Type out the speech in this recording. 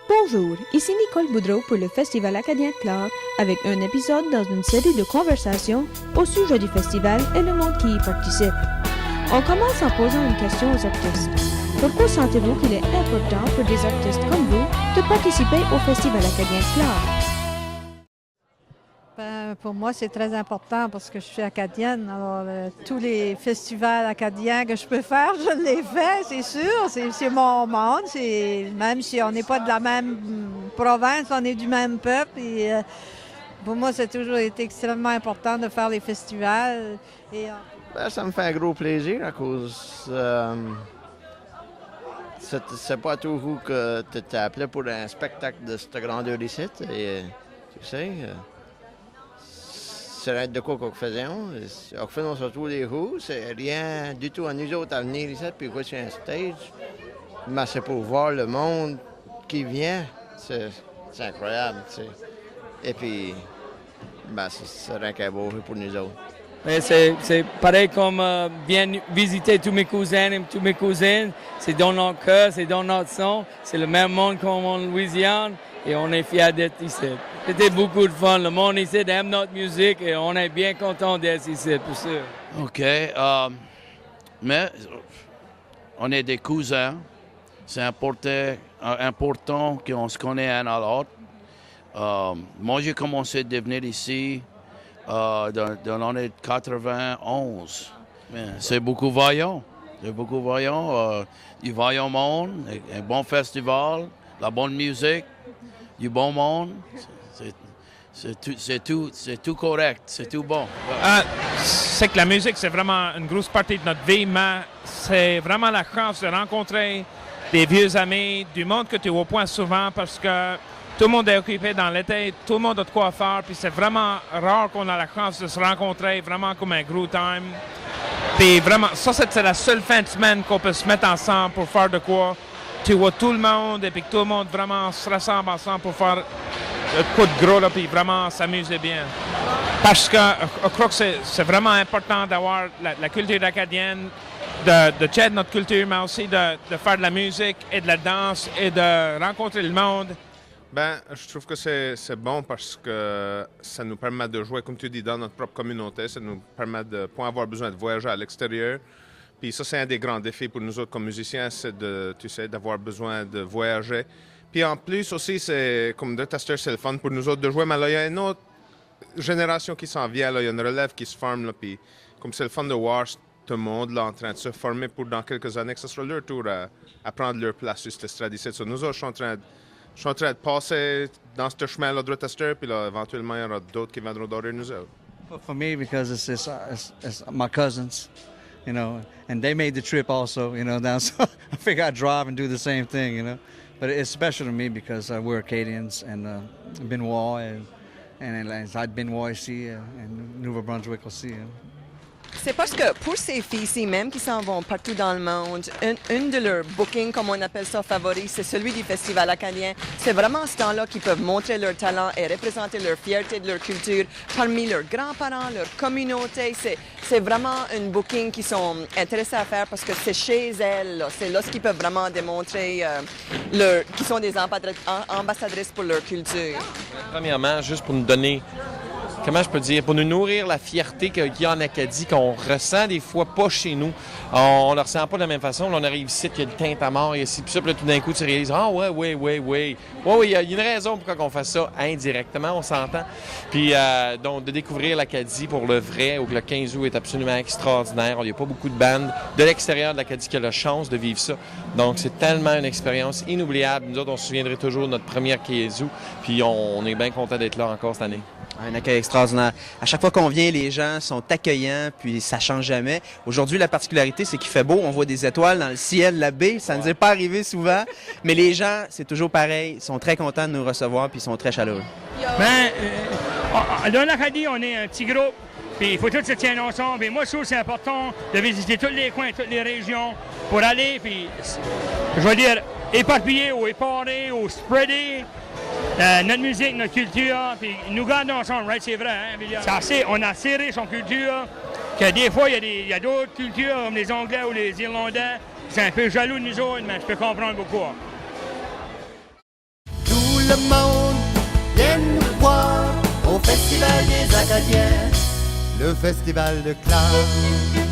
Bonjour, ici Nicole Boudreau pour le Festival acadien de Clare avec un épisode dans une série de conversations au sujet du festival et le monde qui y participe. On commence en posant une question aux artistes. Pourquoi sentez-vous qu'il est important pour des artistes comme vous de participer au Festival acadien de Clare? Pour moi, c'est très important parce que je suis acadienne. Alors, tous les festivals acadiens que je peux faire, je les fais, c'est sûr. C'est mon monde. Même si on n'est pas de la même province, on est du même peuple. Et, pour moi, c'est toujours été extrêmement important de faire les festivals. Et, ça me fait un gros plaisir à cause... c'est pas toujours que tu t'es appelé pour un spectacle de cette grandeur ici. Et, tu sais... c'est de quoi qu'on faisait. On fait sur tous les roues. C'est rien du tout à nous autres à venir ici puis quoi sur un stage. Mais c'est pour voir le monde qui vient. C'est incroyable. T'sais. Et puis, c'est rien qu'un beau pour nous autres. C'est pareil comme bien visiter tous mes cousins et toutes mes cousines. C'est dans notre cœur, c'est dans notre sang. C'est le même monde qu'en Louisiane et on est fiers d'être ici. C'était beaucoup de fun. Le monde ici aime notre musique et on est bien content d'être ici, pour sûr. OK. Mais on est des cousins. C'est important qu'on se connaisse un à l'autre. Moi, j'ai commencé à venir ici dans l'année 91. C'est beaucoup voyant. C'est beaucoup voyant. Du voyant monde, un bon festival, la bonne musique, du bon monde. C'est tout correct, c'est tout bon. C'est que la musique, c'est vraiment une grosse partie de notre vie, mais c'est vraiment la chance de rencontrer des vieux amis, du monde que tu vois point souvent parce que tout le monde est occupé dans l'été, tout le monde a de quoi faire, puis c'est vraiment rare qu'on a la chance de se rencontrer, vraiment comme un gros time. Puis vraiment, ça, c'est la seule fin de semaine qu'on peut se mettre ensemble pour faire de quoi. Tu vois tout le monde et puis que tout le monde vraiment se rassemble ensemble pour faire un coup de gros, là, puis vraiment s'amuser bien. Parce que je crois que c'est vraiment important d'avoir la culture acadienne, de checker notre culture, mais aussi de faire de la musique et de la danse et de rencontrer le monde. Je trouve que c'est bon parce que ça nous permet de jouer, comme tu dis, dans notre propre communauté. Ça nous permet de ne pas avoir besoin de voyager à l'extérieur. Puis ça, c'est un des grands défis pour nous autres comme musiciens, c'est d'avoir besoin de voyager. Puis en plus aussi, c'est comme deux testeurs, c'est le fun pour nous autres de jouer. Mais là, il y a une autre génération qui s'en vient. Là. Il y a une relève qui se forme. Là, puis comme c'est le fun de voir tout le monde là, en train de se former pour dans quelques années, que ce sera leur tour à prendre leur place sur cette estrade ici. So, nous autres, je suis en train de passer dans ce chemin-là de tester, puis là, éventuellement, il y aura d'autres qui viendront derrière nous autres. For me, because it's my cousins, you know, and they made the trip also, you know, down, so I figure I'd drive and do the same thing, you know. But it's special to me because we're Acadians and Benoit and I'd Benoit ici and Nouveau-Brunswick aussi. You know. C'est parce que pour ces filles-ci même qui s'en vont partout dans le monde, une de leurs bookings, comme on appelle ça, favoris, c'est celui du Festival acadien. C'est vraiment ce temps-là qu'ils peuvent montrer leur talent et représenter leur fierté de leur culture parmi leurs grands-parents, leur communauté. C'est vraiment une booking qu'ils sont intéressés à faire parce que c'est chez elles. Là. C'est là ce qu'ils peuvent vraiment démontrer qu'ils sont des ambassadrices pour leur culture. Premièrement, juste pour nous donner... Comment je peux dire? Pour nous nourrir la fierté qu'il y a en Acadie, qu'on ressent des fois pas chez nous. On ne le ressent pas de la même façon. Là, on arrive ici, il y a le teint à mort, et ici, puis ça, puis là, tout d'un coup, tu réalises, oui, il y a une raison pourquoi on fait ça indirectement, on s'entend. Puis, donc, de découvrir l'Acadie pour le vrai, où le 15 août est absolument extraordinaire. Il n'y a pas beaucoup de bandes de l'extérieur de l'Acadie qui ont la chance de vivre ça. Donc, c'est tellement une expérience inoubliable. Nous autres, on se souviendrait toujours de notre première 15 août, puis on est bien content d'être là encore cette année. Un accueil extraordinaire. À chaque fois qu'on vient, les gens sont accueillants, puis ça change jamais. Aujourd'hui, la particularité, c'est qu'il fait beau, on voit des étoiles dans le ciel, la baie, ça ne nous est pas arrivé souvent, mais les gens, c'est toujours pareil, ils sont très contents de nous recevoir, puis ils sont très chaleureux. Dans l'Acadie, on est un petit groupe, puis il faut tous se tenir ensemble, et moi, je trouve que c'est important de visiter tous les coins, toutes les régions, pour aller, puis, je veux dire, éparpiller ou éparer ou spreader notre musique, notre culture, puis nous gardons ensemble, right? C'est vrai, hein? On a serré son culture, que des fois, il y a d'autres cultures, comme les Anglais ou les Irlandais, c'est un peu jaloux de nous autres, mais je peux comprendre beaucoup. le monde vienne nous voir au Festival des Acadiens, le Festival de Clare.